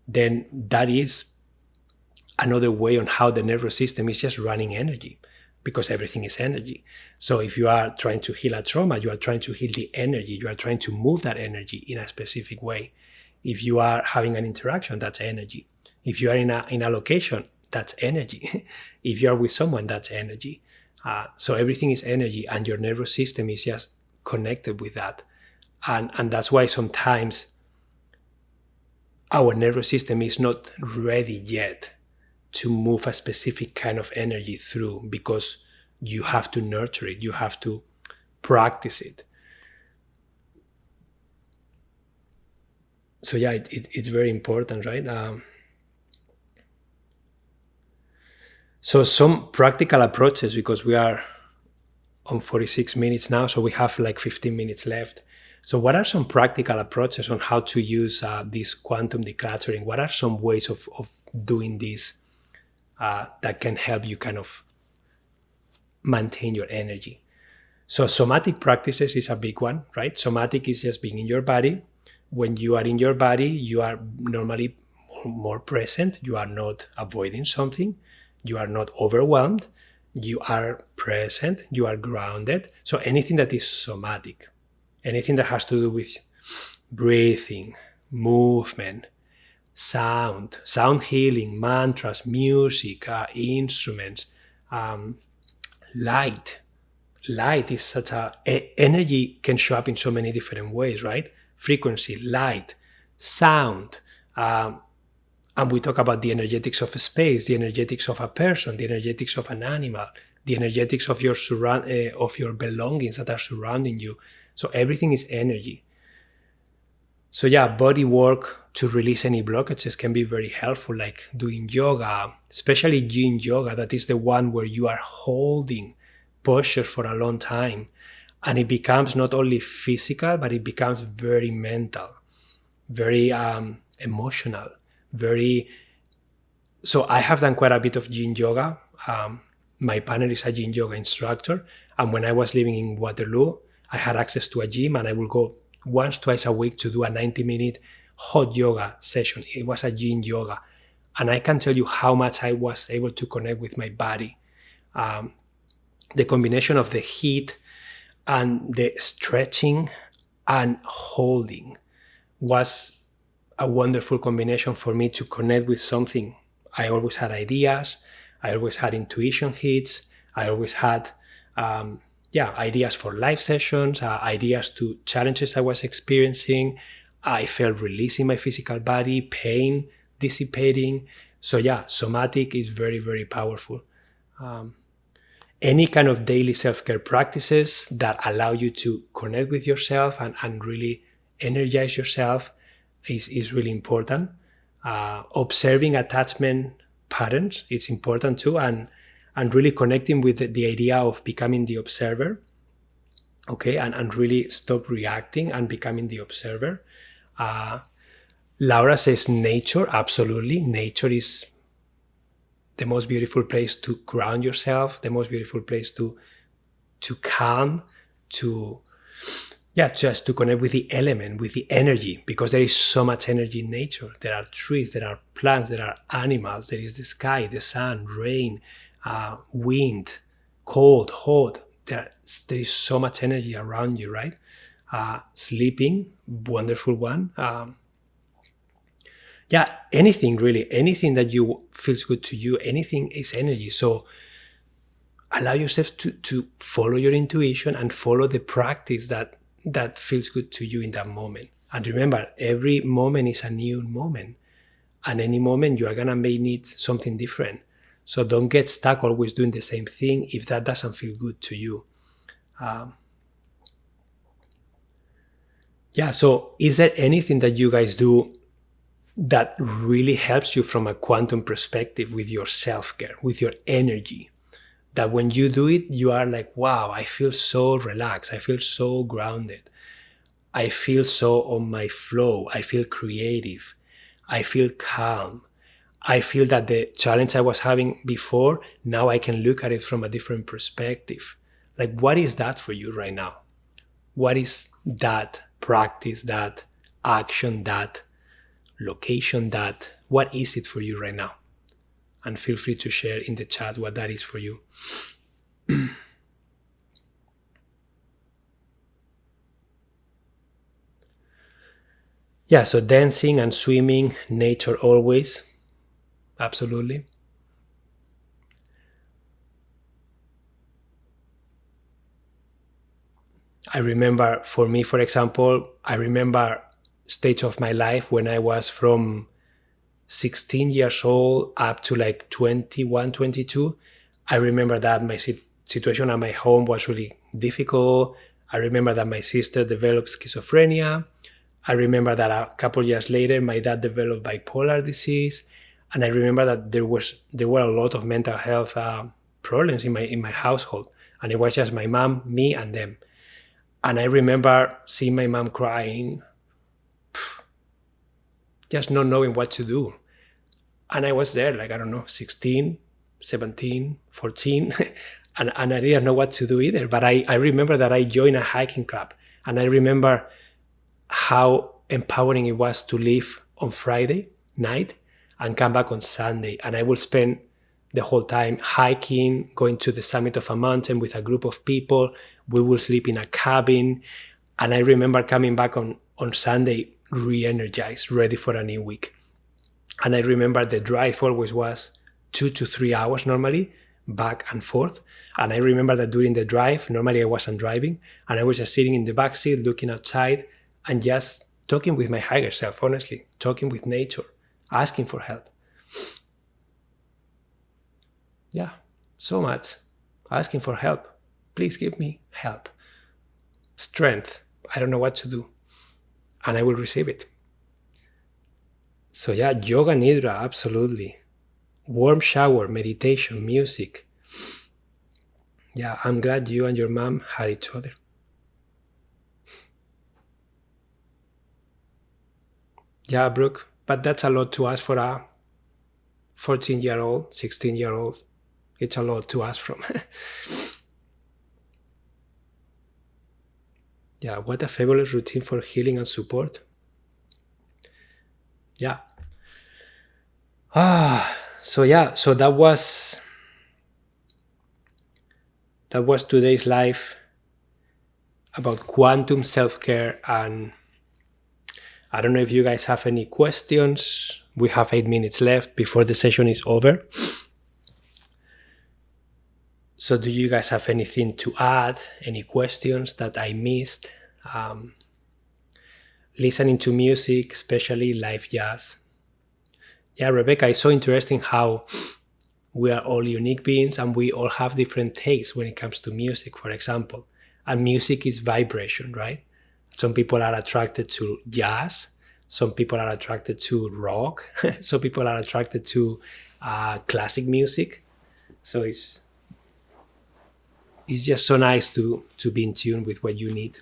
then that is another way on how the nervous system is just running energy, because everything is energy. So if you are trying to heal a trauma, you are trying to heal the energy. You are trying to move that energy in a specific way. If you are having an interaction, that's energy. If you are in a location, that's energy. If you are with someone, that's energy. So everything is energy, and your nervous system is just connected with that. And that's why sometimes our nervous system is not ready yet to move a specific kind of energy through, because you have to nurture it, you have to practice it. So yeah, it's very important, right? So some practical approaches, because we are on 46 minutes now, so we have like 15 minutes left. So what are some practical approaches on how to use this quantum decluttering? What are some ways of doing this that can help you kind of maintain your energy? So somatic practices is a big one, right? Somatic is just being in your body. When you are in your body, you are normally more present. You are not avoiding something. You are not overwhelmed. You are present. You are grounded. So anything that is somatic, anything that has to do with breathing, movement, sound healing, mantras, music, instruments, light. Light is such energy can show up in so many different ways, right? Frequency, light, sound. And we talk about the energetics of a space, the energetics of a person, the energetics of an animal, the energetics of your belongings that are surrounding you. So everything is energy. So yeah, body work to release any blockages can be very helpful, like doing yoga, especially yin yoga. That is the one where you are holding posture for a long time, and it becomes not only physical, but it becomes very mental, very emotional, so I have done quite a bit of yin yoga. My partner is a yin yoga instructor, and when I was living in Waterloo, I had access to a gym, and I would go once, twice a week to do a 90-minute hot yoga session. It was a yin yoga, and I can tell you how much I was able to connect with my body. The combination of the heat and the stretching and holding was a wonderful combination for me to connect with something. I always had ideas. I always had intuition hits. I always had ideas for live sessions, ideas to challenges I was experiencing. I felt release in my physical body, pain dissipating. So yeah, somatic is very, very powerful. Any kind of daily self-care practices that allow you to connect with yourself and really energize yourself is really important. Observing attachment patterns is important too, and really connecting with the idea of becoming the observer, okay, and really stop reacting and becoming the observer. Laura says nature, absolutely. Nature is the most beautiful place to ground yourself, the most beautiful place to calm, just to connect with the element, with the energy, because there is so much energy in nature. There are trees, there are plants, there are animals, there is the sky, the sun, rain, wind, cold, hot. There is so much energy around you, right? Sleeping, wonderful one. Anything really, anything that you feels good to you, anything is energy. So allow yourself to follow your intuition and follow the practice that feels good to you in that moment. And remember, every moment is a new moment. And any moment you are gonna may need something different. So don't get stuck always doing the same thing if that doesn't feel good to you. So is there anything that you guys do that really helps you from a quantum perspective with your self-care, with your energy? That when you do it, you are like, wow, I feel so relaxed. I feel so grounded. I feel so on my flow. I feel creative. I feel calm. I feel that the challenge I was having before, now I can look at it from a different perspective. Like, what is that for you right now? What is that practice, that action, that location, what is it for you right now? And feel free to share in the chat what that is for you. So dancing and swimming, nature always. Absolutely. I remember, for me, for example, stage of my life when I was from 16 years old up to like 21, 22. I remember that my situation at my home was really difficult. I remember that my sister developed schizophrenia. I remember that a couple years later, my dad developed bipolar disease. And I remember that there were a lot of mental health problems in my household. And it was just my mom, me, and them. And I remember seeing my mom crying, just not knowing what to do. And I was there, like, I don't know, 16, 17, 14, and I didn't know what to do either. But I remember that I joined a hiking club, and I remember how empowering it was to leave on Friday night and come back on Sunday. And I will spend the whole time hiking, going to the summit of a mountain with a group of people. We will sleep in a cabin. And I remember coming back on Sunday re-energized, ready for a new week. And I remember the drive always was 2 to 3 hours normally, back and forth. And I remember that during the drive, normally I wasn't driving, and I was just sitting in the back seat, looking outside, and just talking with my higher self, honestly, talking with nature, asking for help. Yeah, so much. Asking for help. Please give me help. Strength. I don't know what to do. And I will receive it. So yeah, yoga nidra, absolutely. Warm shower, meditation, music. Yeah, I'm glad you and your mom had each other. Yeah, Brooke, but that's a lot to ask for a 14-year-old, 16-year-old. It's a lot to ask from. Yeah, what a fabulous routine for healing and support. Yeah. So that was today's live about quantum self-care. And I don't know if you guys have any questions. We have 8 minutes left before the session is over. So do you guys have anything to add? Any questions that I missed? Listening to music, especially live jazz. Yeah, Rebecca, it's so interesting how we are all unique beings and we all have different tastes when it comes to music, for example. And music is vibration, right? Some people are attracted to jazz. Some people are attracted to rock. Some people are attracted to classic music. So it's just so nice to be in tune with what you need.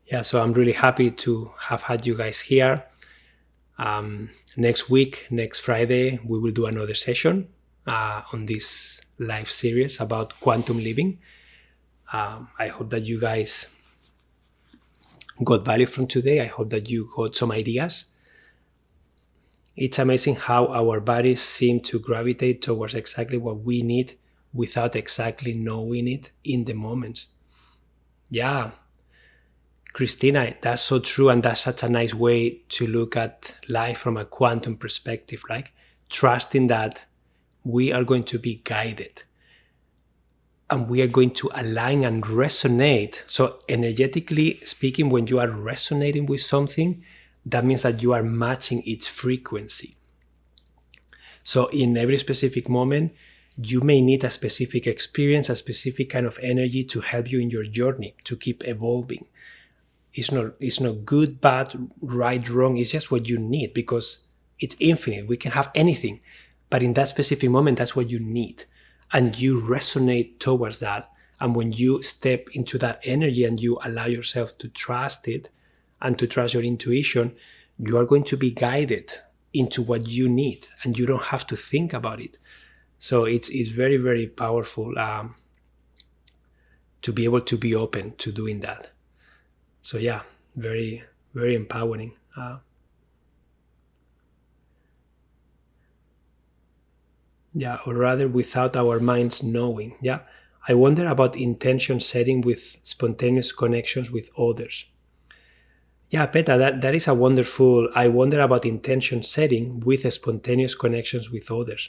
Yeah, so I'm really happy to have had you guys here. Next week, next Friday, we will do another session on this live series about quantum living. I hope that you guys got value from today. I hope that you got some ideas. It's amazing how our bodies seem to gravitate towards exactly what we need without exactly knowing it in the moment. Yeah, Christina, that's so true, and that's such a nice way to look at life from a quantum perspective, like trusting that we are going to be guided and we are going to align and resonate. So energetically speaking, when you are resonating with something, that means that you are matching its frequency. So in every specific moment, you may need a specific experience, a specific kind of energy to help you in your journey, to keep evolving. It's not good, bad, right, wrong. It's just what you need because it's infinite. We can have anything. But in that specific moment, that's what you need. And you resonate towards that. And when you step into that energy and you allow yourself to trust it and to trust your intuition, you are going to be guided into what you need. And you don't have to think about it. So it's very, very powerful to be able to be open to doing that. So yeah, very, very empowering. Yeah, or rather without our minds knowing. Yeah, I wonder about intention setting with spontaneous connections with others. Yeah, Peta, that is a wonderful. I wonder about intention setting with spontaneous connections with others.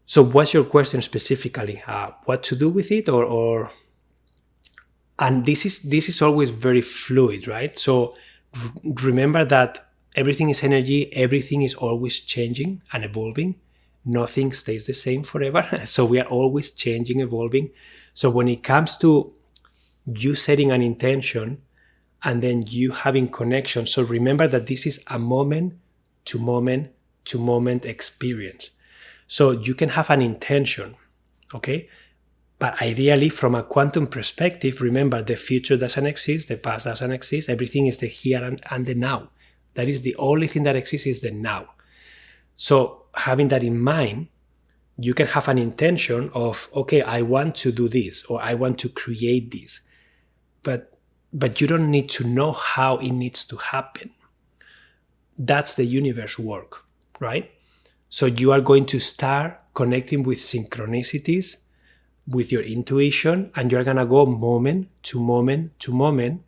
So what's your question specifically? What to do with it or and this is always very fluid, right? So remember that everything is energy, everything is always changing and evolving. Nothing stays the same forever. So we are always changing, evolving. So when it comes to you setting an intention and then you having connection, so remember that this is a moment to moment to moment experience. So you can have an intention, okay? But ideally, from a quantum perspective, remember, the future doesn't exist, the past doesn't exist, everything is the here and the now. That is the only thing that exists is the now. So having that in mind, you can have an intention of, okay, I want to do this, or I want to create this. But you don't need to know how it needs to happen. That's the universe work, right? So you are going to start connecting with synchronicities, with your intuition, and you're going to go moment to moment to moment.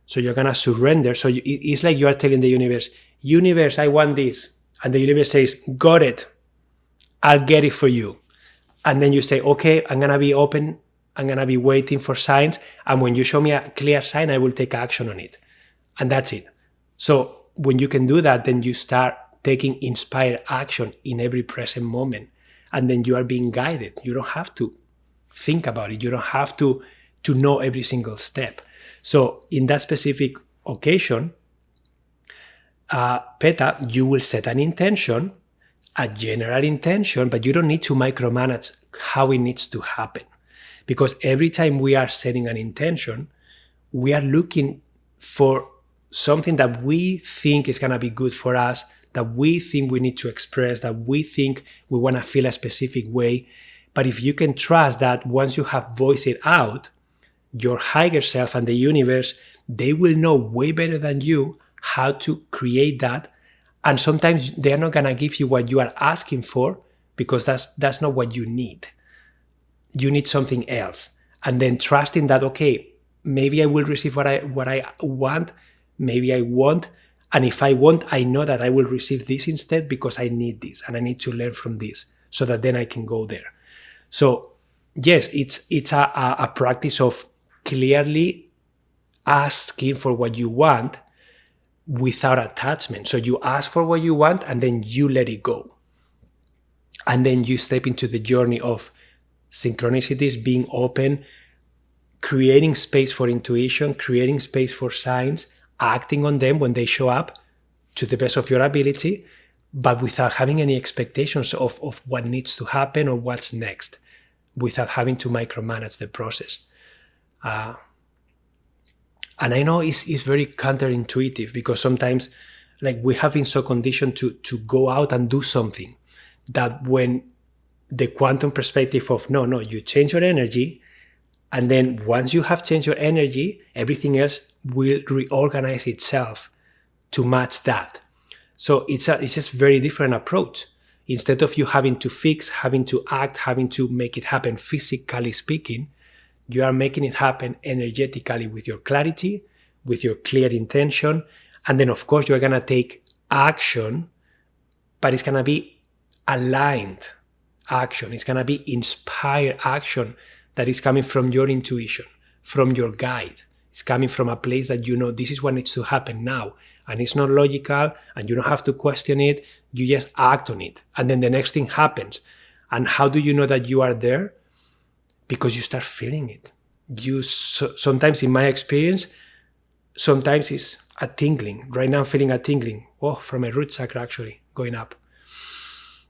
So you're going to surrender. So it's like you are telling the universe, I want this. And the universe says, got it. I'll get it for you. And then you say, okay, I'm going to be open. I'm going to be waiting for signs. And when you show me a clear sign, I will take action on it. And that's it. So when you can do that, then you start taking inspired action in every present moment. And then you are being guided. You don't have to think about it. You don't have to know every single step. So in that specific occasion, Peta, you will set an intention, a general intention, but you don't need to micromanage how it needs to happen. Because every time we are setting an intention, we are looking for something that we think is going to be good for us, that we think we need to express, that we think we want to feel a specific way. But if you can trust that once you have voiced it out, your higher self and the universe, they will know way better than you how to create that. And sometimes they're not going to give you what you are asking for, because that's not what you need. You need something else. And then trusting that, okay, maybe I will receive what I want, maybe I won't. And if I want, I know that I will receive this instead because I need this and I need to learn from this so that then I can go there. So yes, it's a practice of clearly asking for what you want without attachment. So you ask for what you want and then you let it go. And then you step into the journey of synchronicities, being open, creating space for intuition, creating space for signs, acting on them when they show up to the best of your ability, but without having any expectations of what needs to happen or what's next, without having to micromanage the process. And I know it's very counterintuitive, because sometimes, like, we have been so conditioned to go out and do something, that when the quantum perspective of no, you change your energy, and then once you have changed your energy, everything else will reorganize itself to match that. So it's just very different approach. Instead of you having to fix, having to act, having to make it happen physically speaking, you are making it happen energetically with your clarity, with your clear intention. And then, of course, you're going to take action, but it's going to be aligned action. It's going to be inspired action that is coming from your intuition, from your guide. It's coming from a place that you know this is what needs to happen now. And it's not logical, and you don't have to question it. You just act on it. And then the next thing happens. And how do you know that you are there? Because you start feeling it. Sometimes, in my experience, sometimes it's a tingling. Right now I'm feeling a tingling. Oh, from my root chakra actually, going up.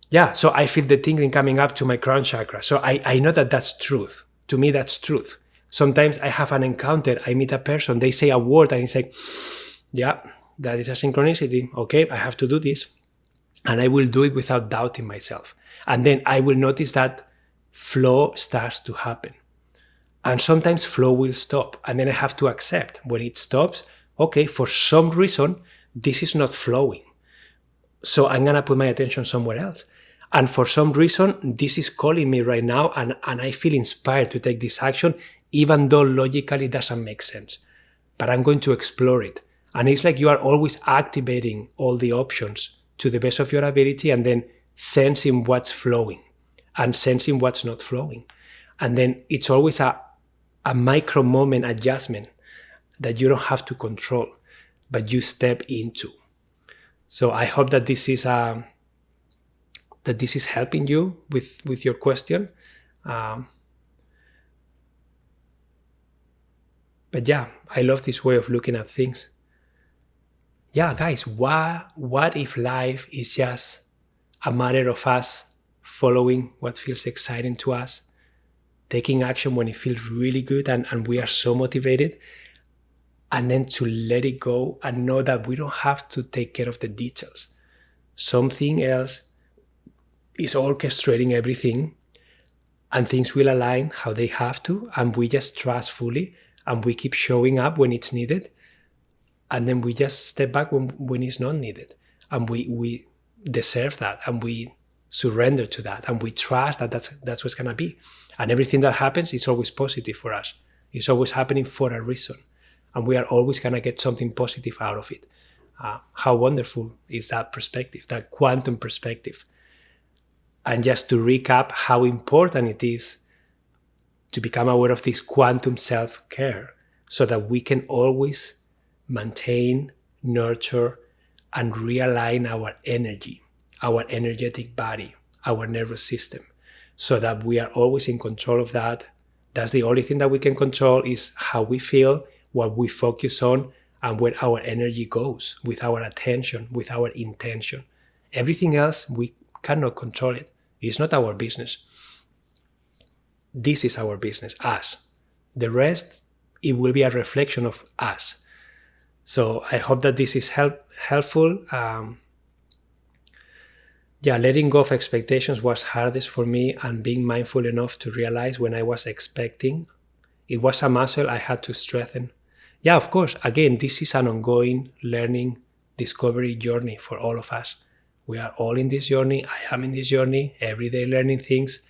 Yeah, so I feel the tingling coming up to my crown chakra. So I know that that's truth. To me, that's truth. Sometimes I have an encounter, I meet a person, they say a word and it's like, yeah, that is a synchronicity. Okay, I have to do this. And I will do it without doubting myself. And then I will notice that flow starts to happen. And sometimes flow will stop. And then I have to accept when it stops, okay, for some reason, this is not flowing. So I'm going to put my attention somewhere else. And for some reason, this is calling me right now, and I feel inspired to take this action, even though logically it doesn't make sense. But I'm going to explore it. And it's like you are always activating all the options to the best of your ability, and then sensing what's flowing and sensing what's not flowing. And then it's always a micro moment adjustment that you don't have to control, but you step into. So I hope that this is helping you with your question. But yeah, I love this way of looking at things. Yeah, guys, what if life is just a matter of us following what feels exciting to us, taking action when it feels really good and we are so motivated, and then to let it go and know that we don't have to take care of the details. Something else is orchestrating everything, and things will align how they have to, and we just trust fully, and we keep showing up when it's needed, and then we just step back when it's not needed, and we deserve that, and we surrender to that, and we trust that that's what's gonna be. And everything that happens is always positive for us. It's always happening for a reason, and we are always gonna get something positive out of it. How wonderful is that perspective, that quantum perspective? And just to recap how important it is to become aware of this quantum self-care so that we can always maintain, nurture, and realign our energy, our energetic body, our nervous system, so that we are always in control of that. That's the only thing that we can control, is how we feel, what we focus on, and where our energy goes, with our attention, with our intention. Everything else, we cannot control it. It's not our business. This is our business, us. The rest, it will be a reflection of us. So I hope that this is helpful. Letting go of expectations was hardest for me, and being mindful enough to realize when I was expecting, it was a muscle I had to strengthen. Yeah, of course, again, this is an ongoing learning, discovery journey for all of us. We are all in this journey. I am in this journey, every day learning things,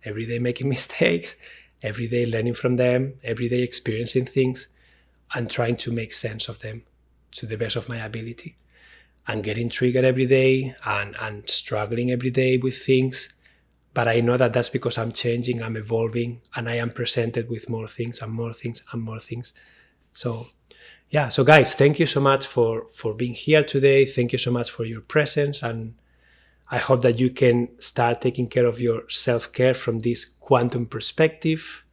every day making mistakes, every day learning from them, every day experiencing things and trying to make sense of them to the best of my ability, and getting triggered every day and struggling every day with things. But I know that that's because I'm changing, I'm evolving, and I am presented with more things and more things and more things. So guys, thank you so much for being here today. Thank you so much for your presence, and I hope that you can start taking care of your self-care from this quantum perspective.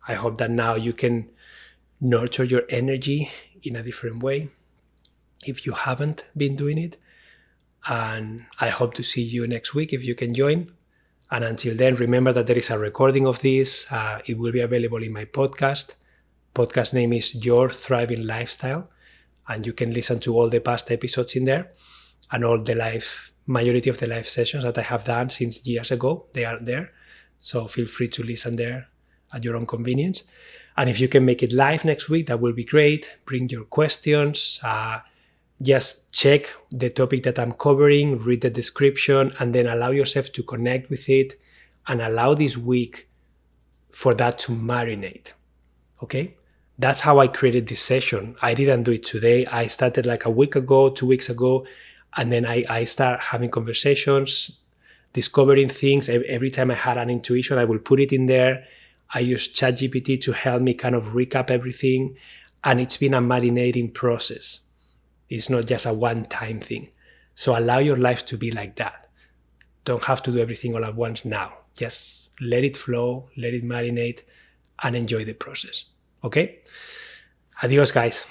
I hope that now you can nurture your energy in a different way if you haven't been doing it. And I hope to see you next week if you can join. And until then, remember that there is a recording of this. It will be available in my podcast. Podcast name is Your Thriving Lifestyle, and you can listen to all the past episodes in there, and all the majority of the live sessions that I have done since years ago, they are there. So feel free to listen there at your own convenience. And if you can make it live next week, that will be great. Bring your questions. Just check the topic that I'm covering, read the description, and then allow yourself to connect with it, and allow this week for that to marinate. Okay? That's how I created this session. I didn't do it today. I started like a week ago, 2 weeks ago, and then I start having conversations, discovering things. Every time I had an intuition, I will put it in there. I use ChatGPT to help me kind of recap everything, and it's been a marinating process. It's not just a one-time thing. So allow your life to be like that. Don't have to do everything all at once now. Just let it flow, let it marinate, and enjoy the process. Okay? Adios, guys.